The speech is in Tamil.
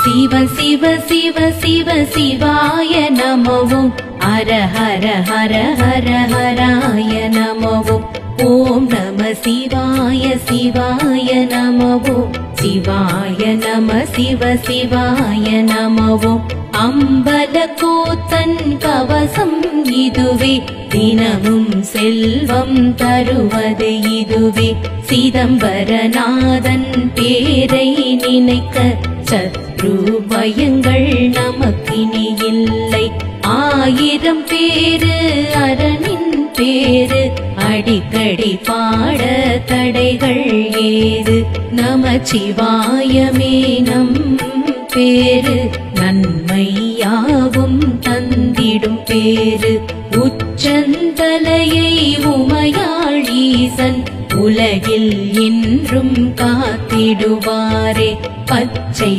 शिव शिव शिव शिव शिवाय नमो हर हर हर हर हराय नमो ओम नमः शिवाय शिवाय नमो शिवाय नमः शिव शिवाय नमो अम्बलकूतन कवसम इदुवे दिनमुम सेल्वम तरुवदे इदुवे சிதம்பரநாதன் பேரை நினைக்க சத்ரு பயங்கள் நமக்கினி இல்லை. 1000 பேரு அரணின் பேரு அடிக்கடி பாட தடைகள் ஏது. நமச்சிவாயமே நம் பேரு நன்மையாவும் தந்திடும் பேரு. உச்சந்தலையை உமையாள் ஈசன் உலகில் இன்றும் காத்திடுவாரே. பச்சை